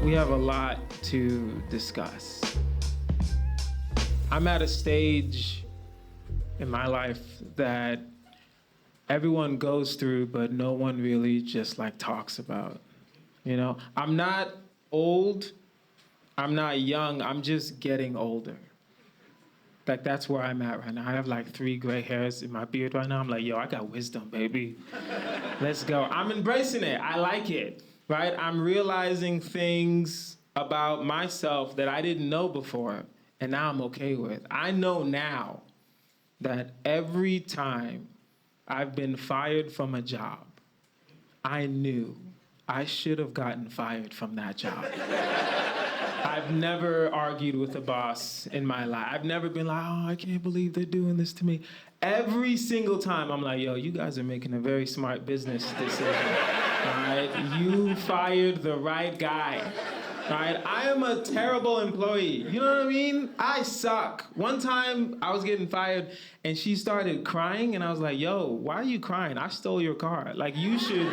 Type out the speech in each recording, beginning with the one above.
We have a lot to discuss. I'm at a stage in my life that everyone goes through, but no one really just like talks about. You know, I'm not old, I'm not young, I'm just getting older. Like that's where I'm at right now. I have like 3 gray hairs in my beard right now. I'm like, yo, I got wisdom, baby. Let's go. I'm embracing it. I like it, right? I'm realizing things about myself that I didn't know before, and now I'm okay with. I know now that every time I've been fired from a job, I knew I should have gotten fired from that job. I've never argued with a boss in my life. I've never been like, oh, I can't believe they're doing this to me. Every single time I'm like, yo, you guys are making a very smart business decision, all right? You fired the right guy, all right? I am a terrible employee, you know what I mean? I suck. One time I was getting fired and she started crying and I was like, yo, why are you crying? I stole your car. Like, you should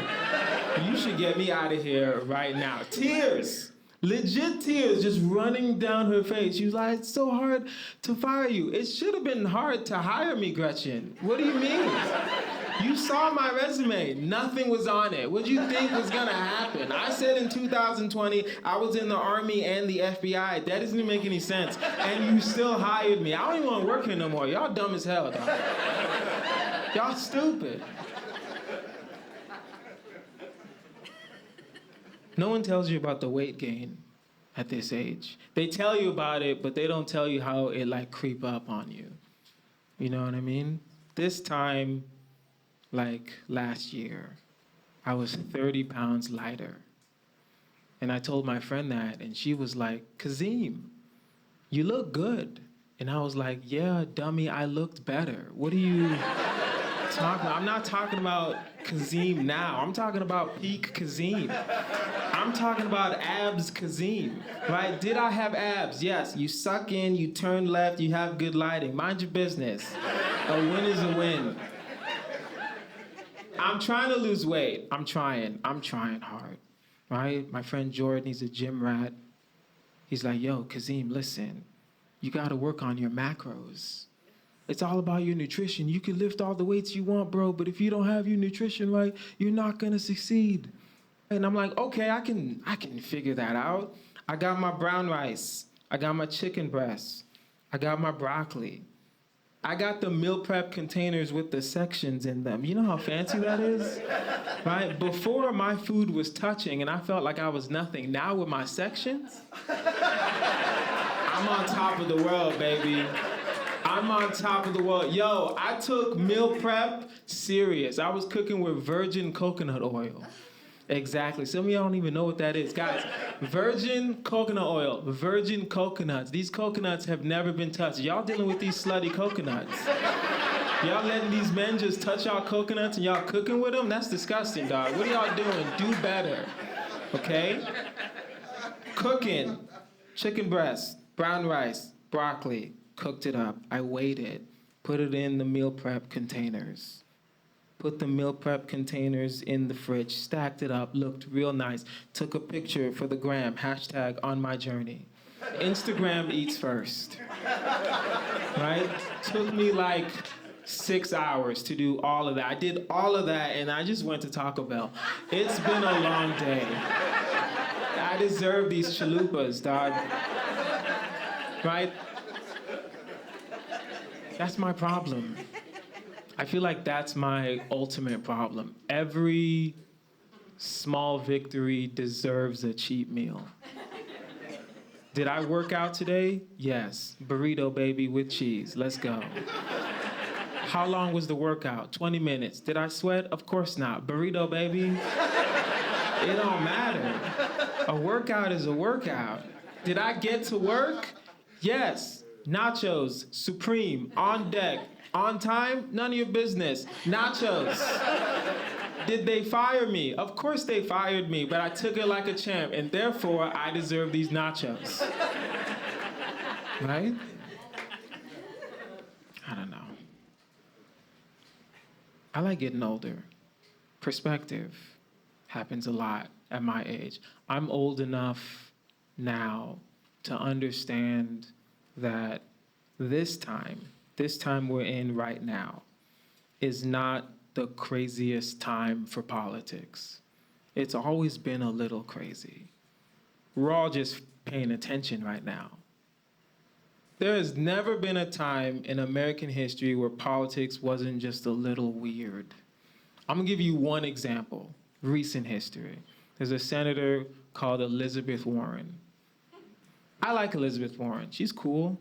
get me out of here right now. Tears. Legit tears just running down her face. She was like, it's so hard to fire you. It should have been hard to hire me, Gretchen. What do you mean? You saw my resume. Nothing was on it. What did you think was gonna happen? I said in 2020, I was in the Army and the FBI. That doesn't even make any sense. And you still hired me. I don't even wanna work here no more. Y'all dumb as hell, dog. Y'all stupid. No one tells you about the weight gain at this age. They tell you about it, but they don't tell you how it like creep up on you. You know what I mean? This time, like last year, I was 30 pounds lighter. And I told my friend that, and she was like, Kazim, you look good. And I was like, yeah, dummy, I looked better. What are you talking about? I'm not talking about Kazim now. I'm talking about peak Kazim. I'm talking about abs Kazim, right? Did I have abs? Yes. You suck in, you turn left, you have good lighting. Mind your business. A win is a win. I'm trying to lose weight. I'm trying hard, right? My friend Jordan, he's a gym rat. He's like, yo, Kazim, listen, you gotta work on your macros. It's all about your nutrition. You can lift all the weights you want, bro, but if you don't have your nutrition right, you're not gonna succeed. And I'm like, okay, I can figure that out. I got my brown rice. I got my chicken breast. I got my broccoli. I got the meal prep containers with the sections in them. You know how fancy that is? Right? Before, my food was touching and I felt like I was nothing. Now with my sections, I'm on top of the world, baby. I'm on top of the world. Yo, I took meal prep serious. I was cooking with virgin coconut oil. Exactly. Some of y'all don't even know what that is. Guys, virgin coconut oil, virgin coconuts. These coconuts have never been touched. Y'all dealing with these slutty coconuts. Y'all letting these men just touch y'all coconuts and y'all cooking with them? That's disgusting, dog. What are y'all doing? Do better, okay? Cooking, chicken breast, brown rice, broccoli, cooked it up. I weighed it, put it in the meal prep containers. Put the meal prep containers in the fridge, stacked it up, looked real nice, took a picture for the gram, hashtag on my journey. Instagram eats first, right? Took me like 6 hours to do all of that. I did all of that and I just went to Taco Bell. It's been a long day. I deserve these chalupas, dog. Right? That's my problem. I feel like that's my ultimate problem. Every small victory deserves a cheat meal. Did I work out today? Yes. Burrito, baby, with cheese. Let's go. How long was the workout? 20 minutes. Did I sweat? Of course not. Burrito, baby. It don't matter. A workout is a workout. Did I get to work? Yes. Nachos, supreme, on deck. On time? None of your business. Nachos. Did they fire me? Of course they fired me, but I took it like a champ, and therefore I deserve these nachos. Right? I don't know. I like getting older. Perspective happens a lot at my age. I'm old enough now to understand that this time we're in right now, is not the craziest time for politics. It's always been a little crazy. We're all just paying attention right now. There has never been a time in American history where politics wasn't just a little weird. I'm gonna give you one example, recent history. There's a senator called Elizabeth Warren. I like Elizabeth Warren, she's cool.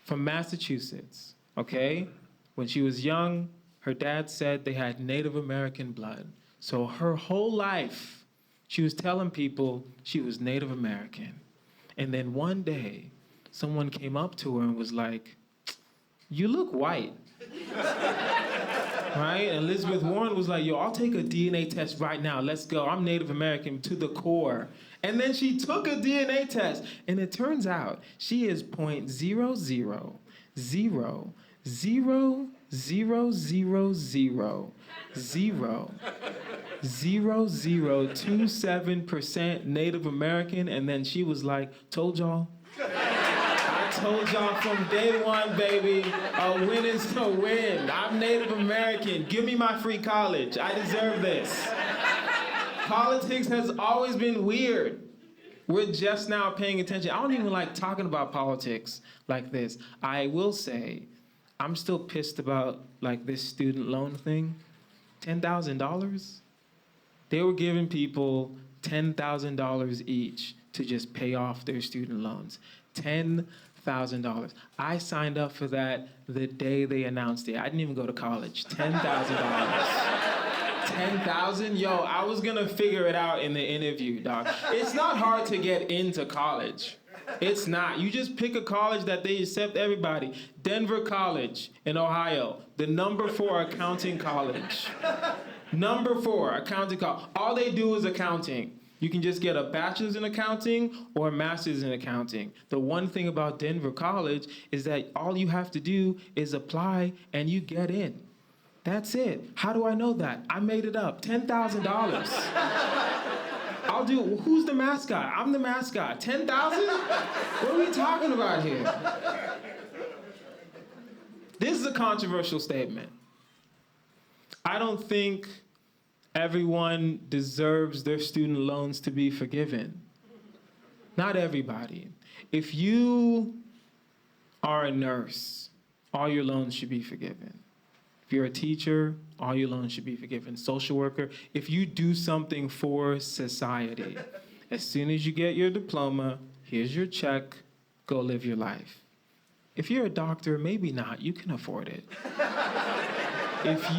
From Massachusetts, okay? When she was young, her dad said they had Native American blood. So her whole life, she was telling people she was Native American. And then one day, someone came up to her and was like, "You look white." Right? And Elizabeth Warren was like, "Yo, I'll take a DNA test right now. Let's go. I'm Native American to the core." And then she took a DNA test, and it turns out she is 0.00000000027% Native American. And then she was like, "Told y'all. I told y'all from day one, baby, a win is a win. I'm Native American. Give me my free college. I deserve this." Politics has always been weird. We're just now paying attention. I don't even like talking about politics like this. I will say, I'm still pissed about like this student loan thing. $10,000? They were giving people $10,000 each to just pay off their student loans. $10,000. I signed up for that the day they announced it. I didn't even go to college. $10,000. 10,000? Yo, I was gonna figure it out in the interview, dog. It's not hard to get into college. It's not. You just pick a college that they accept everybody. Denver College in Ohio, the number 4 accounting college. Number 4 accounting college. All they do is accounting. You can just get a bachelor's in accounting or a master's in accounting. The one thing about Denver College is that all you have to do is apply and you get in. That's it. How do I know that? I made it up. $10,000. I'll do, who's the mascot? I'm the mascot. 10,000? What are we talking about here? This is a controversial statement. I don't think everyone deserves their student loans to be forgiven. Not everybody. If you are a nurse, all your loans should be forgiven. If you're a teacher, all your loans should be forgiven. Social worker, if you do something for society, as soon as you get your diploma, here's your check, go live your life. If you're a doctor, maybe not, you can afford it. If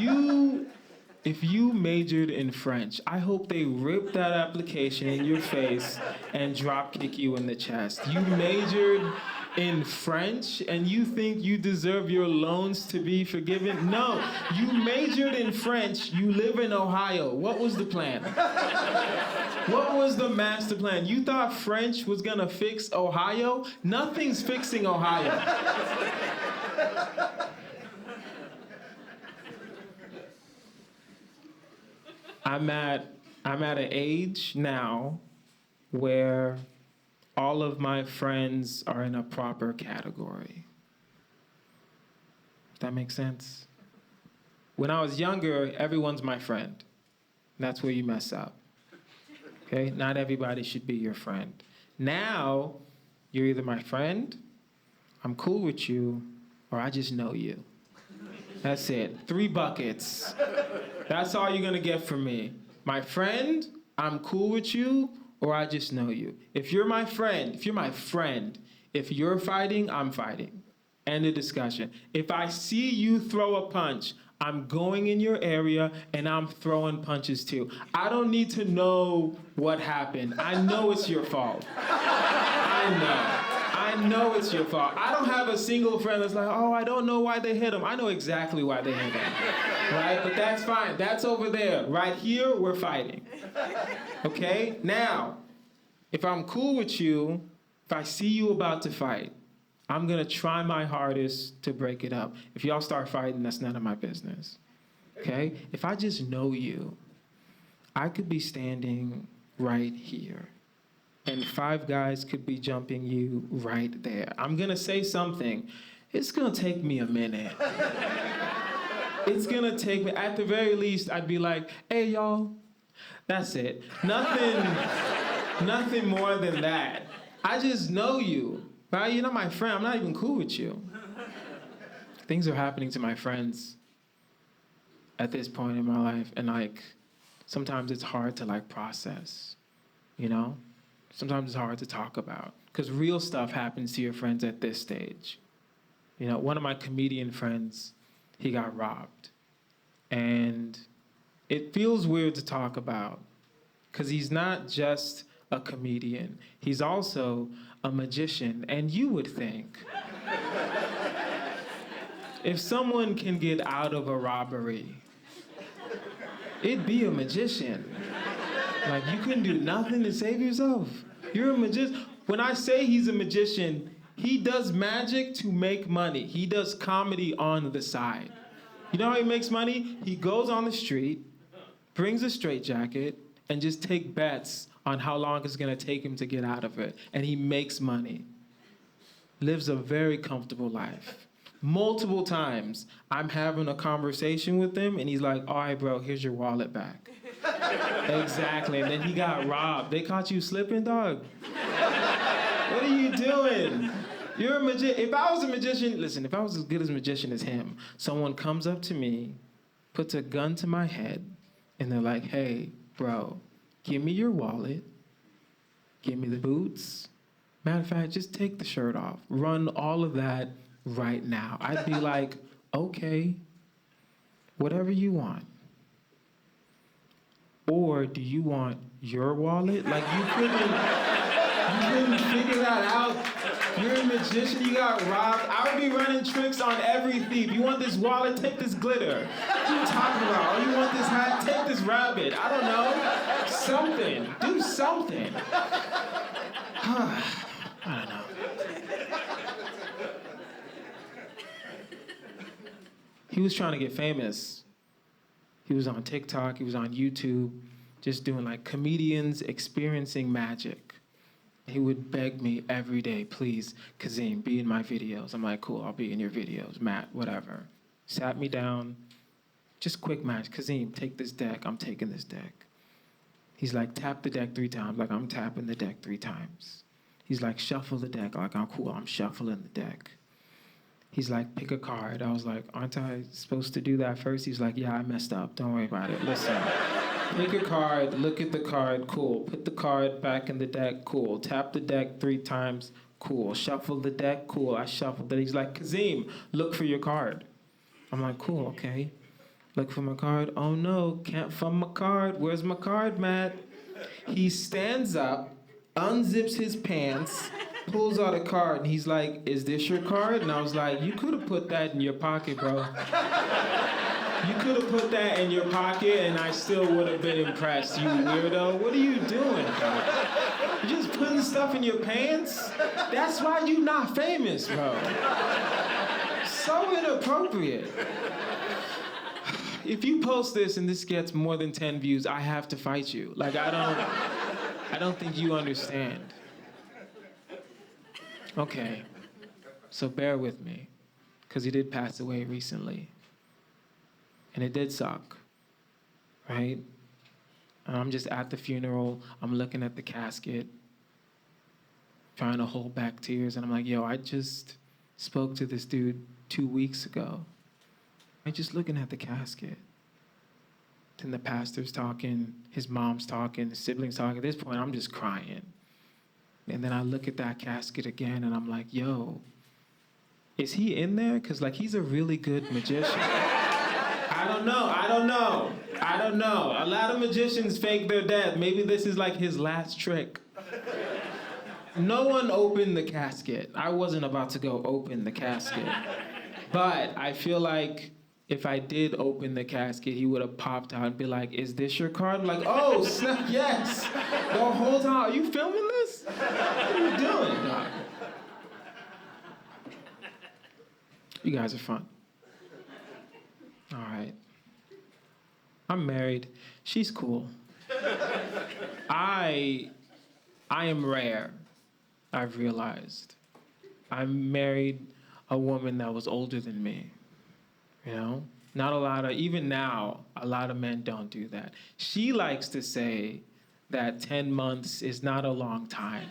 you majored in French, I hope they rip that application in your face and drop kick you in the chest. You majored in French and you think you deserve your loans to be forgiven? No, you majored in French, you live in Ohio. What was the plan? What was the master plan? You thought French was gonna fix Ohio? Nothing's fixing Ohio. I'm at an age now where all of my friends are in a proper category. Does that make sense? When I was younger, everyone's my friend. That's where you mess up. Okay? Not everybody should be your friend. Now, you're either my friend, I'm cool with you, or I just know you. That's it. 3 buckets. That's all you're gonna get from me. My friend, I'm cool with you, or I just know you. If you're my friend, if you're fighting, I'm fighting. End of discussion. If I see you throw a punch, I'm going in your area and I'm throwing punches too. I don't need to know what happened. I know it's your fault. I know it's your fault. I don't have a single friend that's like, oh, I don't know why they hit him. I know exactly why they hit him, right? But that's fine. That's over there. Right here, we're fighting. Okay? Now, if I'm cool with you, if I see you about to fight, I'm gonna try my hardest to break it up. If y'all start fighting, that's none of my business. Okay? If I just know you, I could be standing right here. and 5 guys could be jumping you right there. I'm gonna say something. It's gonna take me a minute. It's gonna take me, at the very least, I'd be like, hey, y'all, that's it. Nothing more than that. I just know you, right? You're not my friend. I'm not even cool with you. Things are happening to my friends at this point in my life, and like, sometimes it's hard to like process, you know? Sometimes it's hard to talk about, because real stuff happens to your friends at this stage. You know, one of my comedian friends, he got robbed. And it feels weird to talk about, because he's not just a comedian, he's also a magician. And you would think, if someone can get out of a robbery, it'd be a magician. Like, you couldn't do nothing to save yourself. You're a magician. When I say he's a magician, he does magic to make money. He does comedy on the side. You know how he makes money? He goes on the street, brings a straitjacket, and just take bets on how long it's gonna take him to get out of it. And he makes money. Lives a very comfortable life. Multiple times, I'm having a conversation with him, and he's like, all right, bro, here's your wallet back. Exactly, and then he got robbed. They caught you slipping, dog? What are you doing? You're a magician. If I was a magician, listen, if I was as good as a magician as him, someone comes up to me, puts a gun to my head, and they're like, hey, bro, give me your wallet, give me the boots. Matter of fact, just take the shirt off. Run all of that right now. I'd be like, okay, whatever you want. Or do you want your wallet? Like, you couldn't figure that out. You're a magician, you got robbed. I would be running tricks on every thief. You want this wallet? Take this glitter. What are you talking about? Oh, you want this hat? Take this rabbit. I don't know. Something. Do something. I don't know. He was trying to get famous. He was on TikTok, he was on YouTube, just doing like comedians experiencing magic. He would beg me every day, please, Kazim, be in my videos. I'm like, cool, I'll be in your videos, Matt, whatever. Sat me down, just quick match. Kazim, take this deck, I'm taking this deck. He's like, tap the deck 3 times, like I'm tapping the deck 3 times. He's like, shuffle the deck, like I'm cool, I'm shuffling the deck. He's like, pick a card. I was like, aren't I supposed to do that first? He's like, yeah, I messed up. Don't worry about it. Listen, pick a card, look at the card, cool. Put the card back in the deck, cool. Tap the deck 3 times, cool. Shuffle the deck, cool. I shuffled it. He's like, Kazim, look for your card. I'm like, cool, okay. Look for my card. Oh no, can't find my card. Where's my card, Matt? He stands up, unzips his pants, pulls out a card, and he's like, is this your card? And I was like, you could have put that in your pocket, bro. You could have put that in your pocket, and I still would have been impressed, you weirdo. What are you doing, bro? You just putting stuff in your pants? That's why you not famous, bro. So inappropriate. If you post this and this gets more than 10 views, I have to fight you. Like, I don't think you understand. Okay, so bear with me, because he did pass away recently. And it did suck, right? And I'm just at the funeral, I'm looking at the casket, trying to hold back tears, and I'm like, yo, I just spoke to this dude 2 weeks ago. I'm just looking at the casket. Then the pastor's talking, his mom's talking, his siblings talking. At this point, I'm just crying. And then I look at that casket again, and I'm like, yo, is he in there? Because, like, he's a really good magician. I don't know. A lot of magicians fake their death. Maybe this is, like, his last trick. No one opened the casket. I wasn't about to go open the casket. But I feel like if I did open the casket, he would have popped out and be like, is this your card? I'm like, oh, snap, yes. The whole time, are you filming this? What are you doing, dog? You guys are fun. All right. I'm married. She's cool. I I am rare, I've realized. I married a woman that was older than me, you know? Not a lot of, even now, a lot of men don't do that. She likes to say that 10 months is not a long time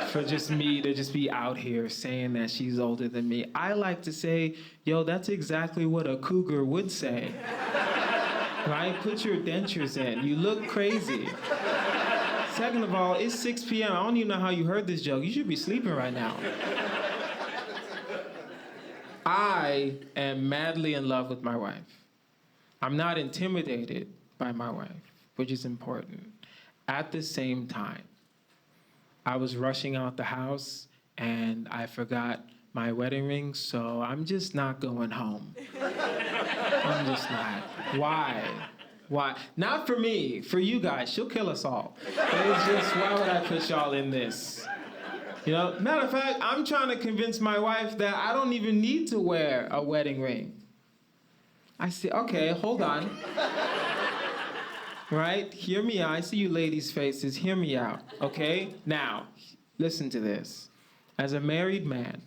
for just me to just be out here saying that she's older than me. I like to say, yo, that's exactly what a cougar would say. Right? Put your dentures in. You look crazy. Second of all, it's 6 p.m. I don't even know how you heard this joke. You should be sleeping right now. I am madly in love with my wife. I'm not intimidated by my wife, which is important. At the same time, I was rushing out the house and I forgot my wedding ring, so I'm just not going home. I'm just not. Why? Why? Not for me, for you guys. She'll kill us all. But it's just, why would I put y'all in this? You know, matter of fact, I'm trying to convince my wife that I don't even need to wear a wedding ring. I say, okay, hold on. Right? Hear me out. I see you ladies' faces. Hear me out, okay? Now, listen to this. As a married man,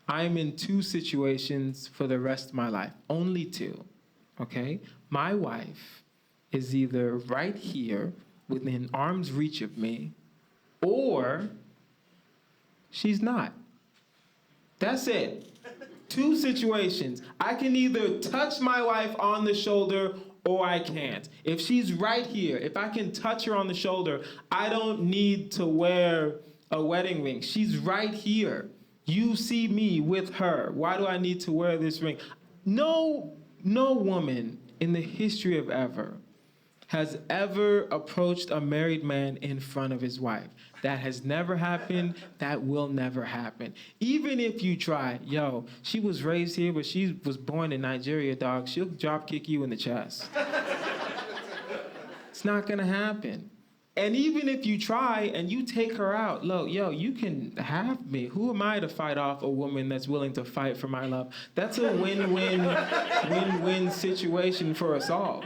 I'm in 2 situations for the rest of my life. Only 2, okay? My wife is either right here within arm's reach of me, or she's not. That's it. 2 situations. I can either touch my wife on the shoulder or I can't. If she's right here, if I can touch her on the shoulder, I don't need to wear a wedding ring. She's right here. You see me with her. Why do I need to wear this ring? No woman in the history of ever has ever approached a married man in front of his wife. That has never happened. That will never happen. Even if you try, yo, she was raised here, but she was born in Nigeria, dog. She'll drop kick you in the chest. It's not gonna happen. And even if you try and you take her out, look, yo, you can have me. Who am I to fight off a woman that's willing to fight for my love? That's a win-win situation for us all.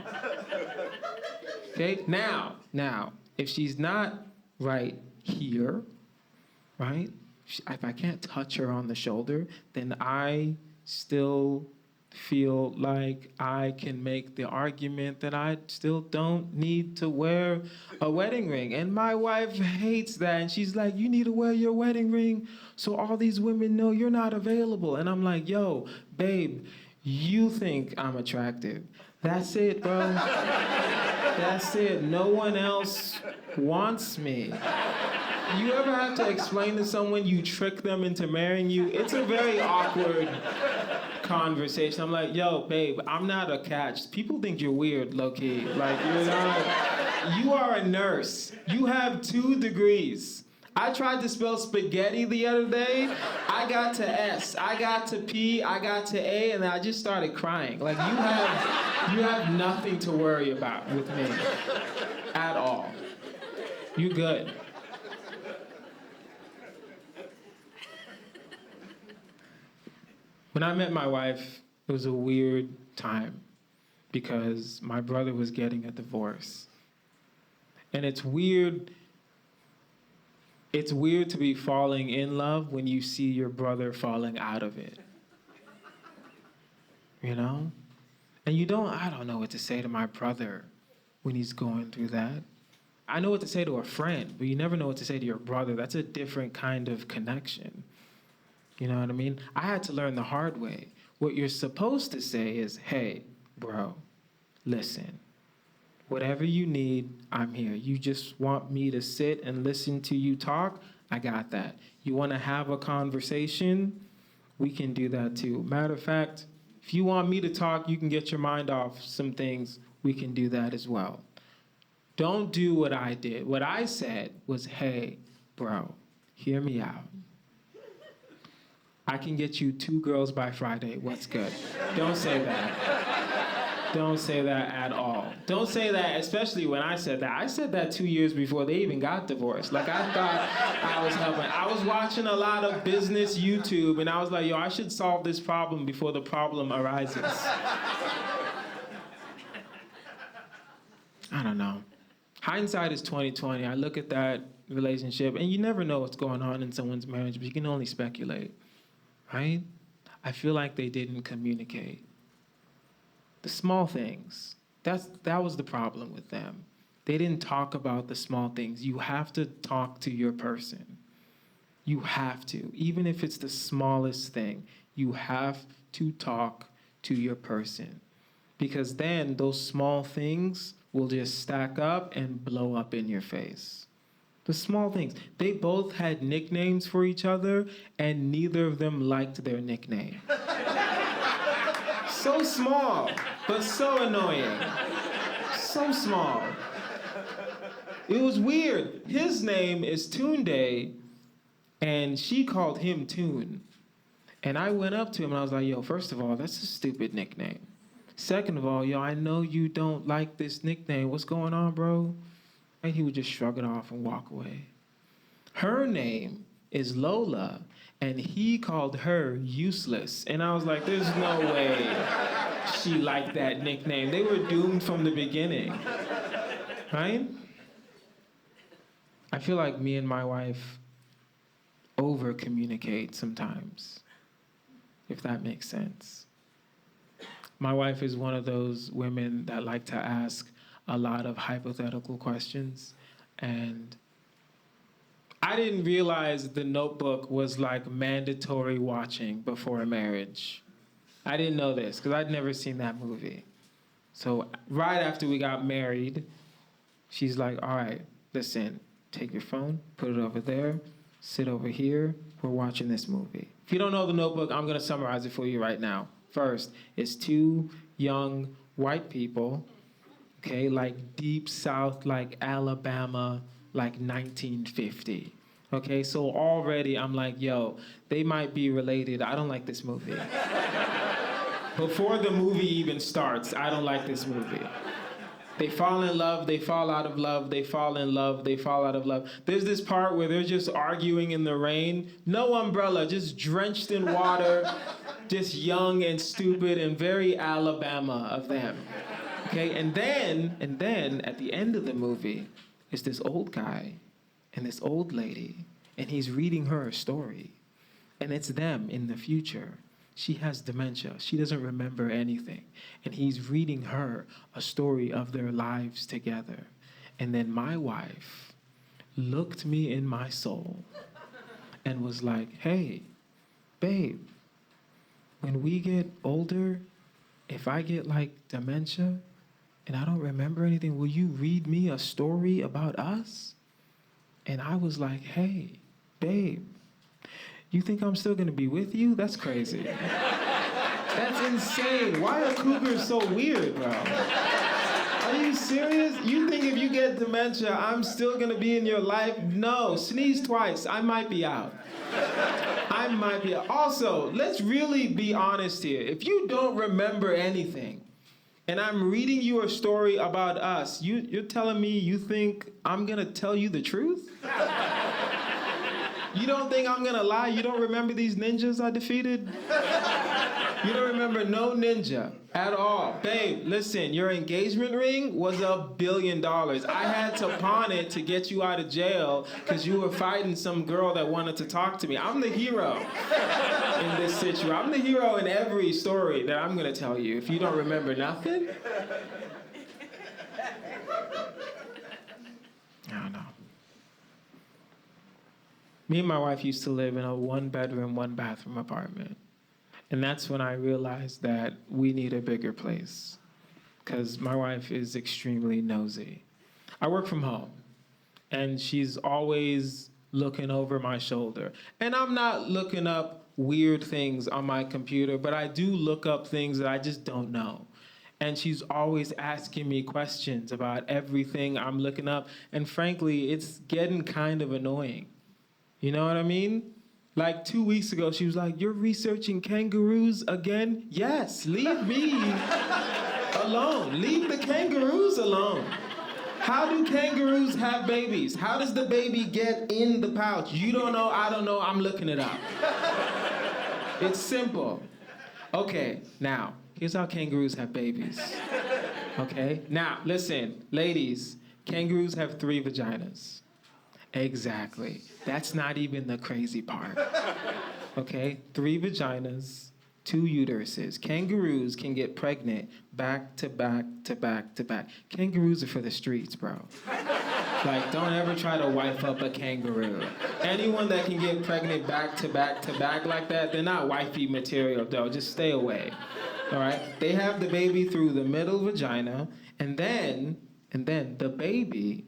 Okay, now, if she's not right here, right? If I can't touch her on the shoulder, then I still feel like I can make the argument that I still don't need to wear a wedding ring. And my wife hates that. And she's like, you need to wear your wedding ring so all these women know you're not available. And I'm like, yo, babe, you think I'm attractive. That's it, bro. That's it. No one else wants me. You ever have to explain to someone you trick them into marrying you? It's a very awkward conversation. I'm like, yo, babe, I'm not a catch. People think you're weird, low-key. Like, you're not. You are a nurse. You have 2 degrees. I tried to spell spaghetti the other day. I got to S. I got to P. I got to A, and I just started crying. Like, you have nothing to worry about with me at all. You good. When I met my wife, it was a weird time because my brother was getting a divorce. And it's weird to be falling in love when you see your brother falling out of it. You know? And I don't know what to say to my brother when he's going through that. I know what to say to a friend, but you never know what to say to your brother. That's a different kind of connection. You know what I mean? I had to learn the hard way. What you're supposed to say is, hey, bro, listen. Whatever you need, I'm here. You just want me to sit and listen to you talk? I got that. You want to have a conversation? We can do that too. Matter of fact, if you want me to talk, you can get your mind off some things. We can do that as well. Don't do what I did. What I said was, hey, bro, hear me out. I can get you 2 girls by Friday. What's good? Don't say that. Don't say that at all. Don't say that, especially when I said that. I said that 2 years before they even got divorced. Like, I thought I was helping. I was watching a lot of business YouTube, and I was like, yo, I should solve this problem before the problem arises. I don't know. Hindsight is 2020. I look at that relationship, and you never know what's going on in someone's marriage, but you can only speculate, right? I feel like they didn't communicate. The small things, that was the problem with them. They didn't talk about the small things. You have to talk to your person. You have to. Even if it's the smallest thing, you have to talk to your person. Because then those small things will just stack up and blow up in your face. The small things. They both had nicknames for each other, and neither of them liked their nickname. So small, but so annoying. So small. It was weird. His name is Tunde, and she called him Toon. And I went up to him and I was like, yo, first of all, that's a stupid nickname. Second of all, yo, I know you don't like this nickname. What's going on, bro? And he would just shrug it off and walk away. Her name is Lola, and he called her Useless. And I was like, there's no way she liked that nickname. They were doomed from the beginning, right? I feel like me and my wife over-communicate sometimes, if that makes sense. My wife is one of those women that like to ask a lot of hypothetical questions, and I didn't realize The Notebook was like mandatory watching before a marriage. I didn't know this because I'd never seen that movie. So right after we got married, she's like, all right, listen, take your phone, put it over there, sit over here, we're watching this movie. If you don't know The Notebook, I'm gonna summarize it for you right now. First, it's two young white people, okay, like deep South, like Alabama, like 1950. Okay, so already I'm like, yo, they might be related. I don't like this movie. Before the movie even starts, I don't like this movie. They fall in love, they fall out of love, they fall in love, they fall out of love. There's this part where they're just arguing in the rain, no umbrella, just drenched in water, just young and stupid and very Alabama of them. Okay, and then at the end of the movie, it's this old guy and this old lady, and he's reading her a story. And it's them in the future. She has dementia. She doesn't remember anything. And he's reading her a story of their lives together. And then my wife looked me in my soul and was like, hey, babe, when we get older, if I get like dementia and I don't remember anything, will you read me a story about us? And I was like, hey, babe, you think I'm still gonna be with you? That's crazy. That's insane. Why are cougars so weird, bro? Are you serious? You think if you get dementia, I'm still gonna be in your life? No, sneeze twice, I might be out. I might be out. Also, let's really be honest here. If you don't remember anything, and I'm reading you a story about us, you're telling me you think I'm gonna tell you the truth? You don't think I'm gonna lie? You don't remember these ninjas I defeated? You don't remember no ninja at all. Babe, listen, your engagement ring was $1 billion. I had to pawn it to get you out of jail because you were fighting some girl that wanted to talk to me. I'm the hero in this situation. I'm the hero in every story that I'm gonna tell you. If you don't remember nothing, I don't know. Me and my wife used to live in a 1-bedroom, 1-bathroom apartment. And that's when I realized that we need a bigger place, because my wife is extremely nosy. I work from home, and she's always looking over my shoulder. And I'm not looking up weird things on my computer, but I do look up things that I just don't know. And she's always asking me questions about everything I'm looking up. And frankly, it's getting kind of annoying. You know what I mean? Like 2 weeks ago, she was like, you're researching kangaroos again? Yes, leave me alone. Leave the kangaroos alone. How do kangaroos have babies? How does the baby get in the pouch? You don't know, I don't know, I'm looking it up. It's simple. Okay, now, here's how kangaroos have babies. Okay? Now, listen, ladies, Kangaroos have 3 vaginas. Exactly. That's not even the crazy part. Okay? 3 vaginas, 2 uteruses. Kangaroos can get pregnant back to back to back to back. Kangaroos are for the streets, bro. Like, don't ever try to wife up a kangaroo. Anyone that can get pregnant back to back to back like that, they're not wifey material, though. Just stay away. All right? They have the baby through the middle vagina, and then the baby,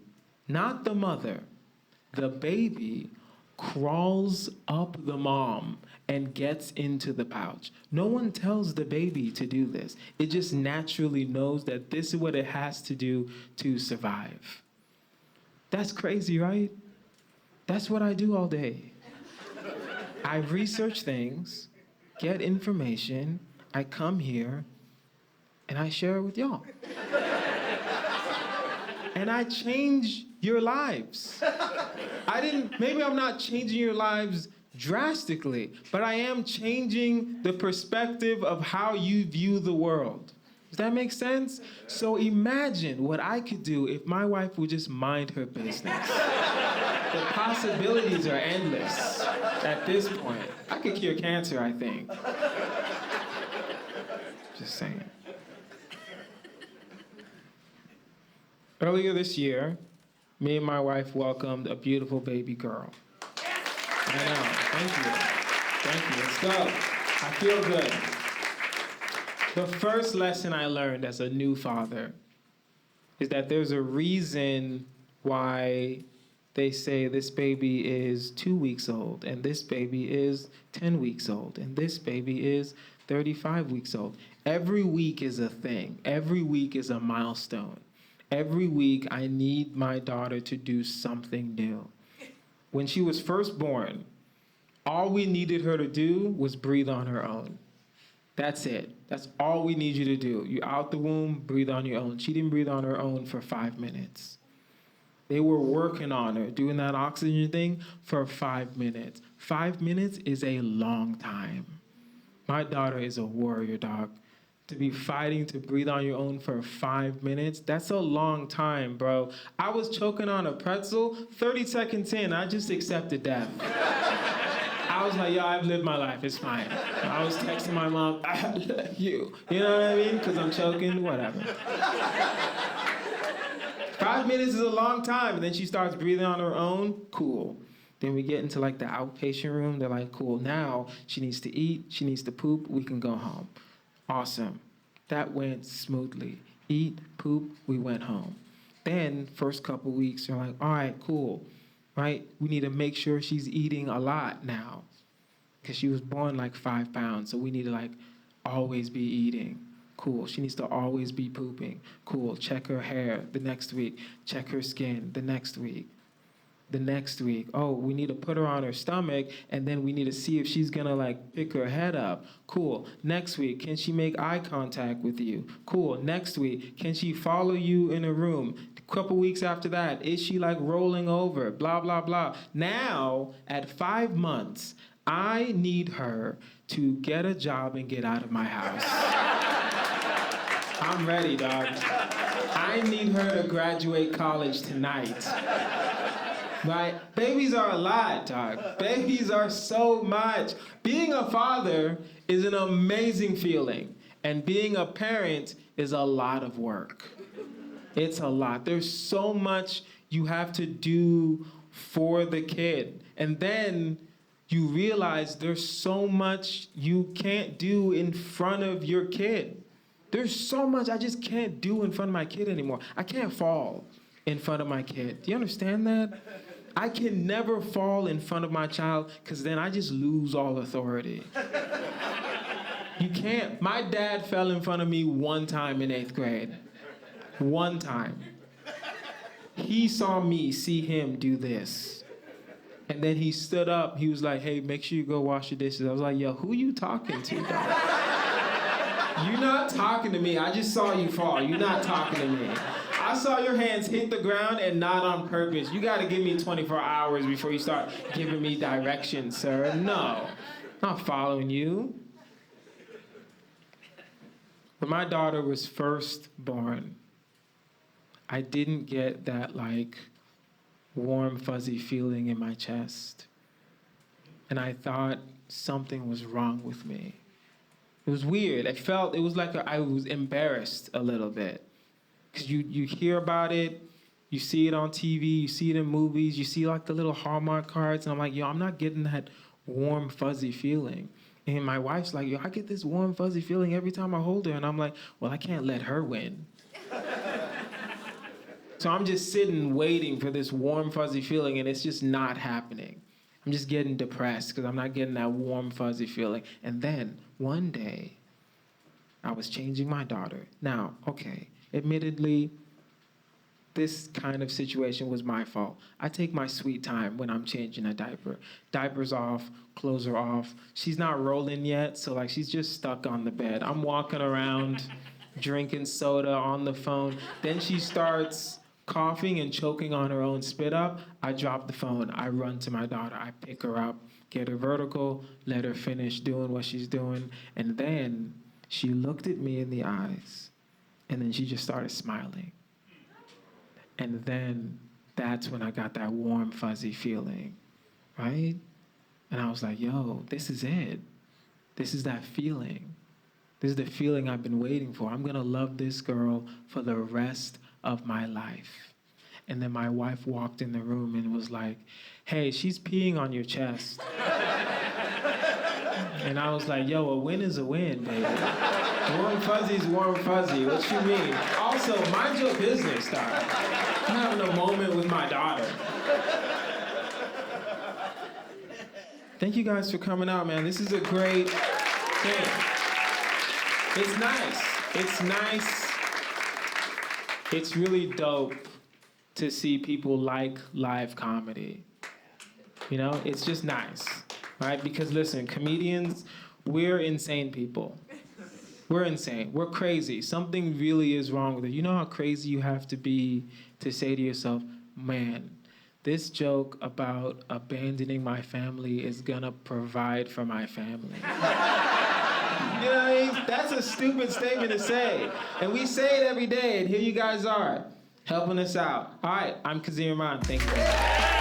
not the mother, the baby crawls up the mom and gets into the pouch. No one tells the baby to do this. It just naturally knows that this is what it has to do to survive. That's crazy, right? That's what I do all day. I research things, get information, I come here, and I share it with y'all. And I change your lives. Maybe I'm not changing your lives drastically, but I am changing the perspective of how you view the world. Does that make sense? So imagine what I could do if my wife would just mind her business. The possibilities are endless at this point. I could cure cancer, I think. Just saying. Earlier this year, me and my wife welcomed a beautiful baby girl. I know. Thank you. Let's go. I feel good. The first lesson I learned as a new father is that there's a reason why they say this baby is 2 weeks old, and this baby is 10 weeks old, and this baby is 35 weeks old. Every week is a thing. Every week is a milestone. Every week I need my daughter to do something new. When she was first born, all we needed her to do was breathe on her own. That's it. That's all we need you to do. You're out the womb, breathe on your own. She didn't breathe on her own for 5 minutes. They were working on her, doing that oxygen thing for 5 minutes. 5 minutes is a long time. My daughter is a warrior, dog. To be fighting to breathe on your own for 5 minutes, that's a long time, bro. I was choking on a pretzel, 30 seconds in, I just accepted death. I was like, yo, I've lived my life, it's fine. I was texting my mom, I love you. You know what I mean? Because I'm choking, whatever. 5 minutes is a long time, and then she starts breathing on her own, cool. Then we get into like the outpatient room, they're like, cool, now she needs to eat, she needs to poop, we can go home. Awesome. That went smoothly. Eat, poop, we went home. Then, first couple weeks, you're like, all right, cool, right? We need to make sure she's eating a lot now. Because she was born like 5 pounds, so we need to like always be eating. Cool, she needs to always be pooping. Cool, check her hair the next week. Check her skin the next week. The next week, oh, we need to put her on her stomach, and then we need to see if she's gonna like pick her head up. Cool. Next week, can she make eye contact with you? Cool. Next week, can she follow you in a room? A couple weeks after that, is she like rolling over? Blah, blah, blah. Now, at 5 months, I need her to get a job and get out of my house. I'm ready, dog. I need her to graduate college tonight. Right? Babies are a lot, dog. Babies are so much. Being a father is an amazing feeling. And being a parent is a lot of work. It's a lot. There's so much you have to do for the kid. And then you realize there's so much you can't do in front of your kid. There's so much I just can't do in front of my kid anymore. I can't fall in front of my kid. Do you understand that? I can never fall in front of my child because then I just lose all authority. You can't. My dad fell in front of me one time in 8th grade. One time. He saw me see him do this. And then he stood up. He was like, hey, make sure you go wash your dishes. I was like, yo, who you talking to, dog? You're not talking to me. I just saw you fall. You're not talking to me. I saw your hands hit the ground and not on purpose. You got to give me 24 hours before you start giving me directions, sir. No, not following you. When my daughter was first born, I didn't get that like warm, fuzzy feeling in my chest. And I thought something was wrong with me. It was weird. It was like I was embarrassed a little bit. Because you hear about it, you see it on TV, you see it in movies, you see like the little Hallmark cards, and I'm like, yo, I'm not getting that warm, fuzzy feeling. And my wife's like, yo, I get this warm, fuzzy feeling every time I hold her. And I'm like, well, I can't let her win. So I'm just sitting waiting for this warm, fuzzy feeling, and it's just not happening. I'm just getting depressed because I'm not getting that warm, fuzzy feeling. And then one day, I was changing my daughter. Now, okay, admittedly, this kind of situation was my fault. I take my sweet time when I'm changing a diaper. Diaper's off, clothes are off. She's not rolling yet, so like she's just stuck on the bed. I'm walking around, drinking soda on the phone. Then she starts coughing and choking on her own spit up. I drop the phone. I run to my daughter. I pick her up, get her vertical, let her finish doing what she's doing. And then she looked at me in the eyes, and then she just started smiling. And then that's when I got that warm, fuzzy feeling, right? And I was like, yo, this is it. This is that feeling. This is the feeling I've been waiting for. I'm gonna love this girl for the rest of my life. And then my wife walked in the room and was like, hey, she's peeing on your chest. And I was like, yo, a win is a win, baby. Warm fuzzy's warm fuzzy. What you mean? Also, mind your business, dog. I'm having a moment with my daughter. Thank you guys for coming out, man. This is a great thing. It's nice. It's nice. It's really dope to see people like live comedy. You know, it's just nice, right? Because listen, comedians, we're insane people. We're insane. We're crazy. Something really is wrong with it. You know how crazy you have to be to say to yourself, man, this joke about abandoning my family is gonna provide for my family. You know what I mean? That's a stupid statement to say. And we say it every day, and here you guys are, helping us out. All right, I'm Kazim Rahman. Thank you.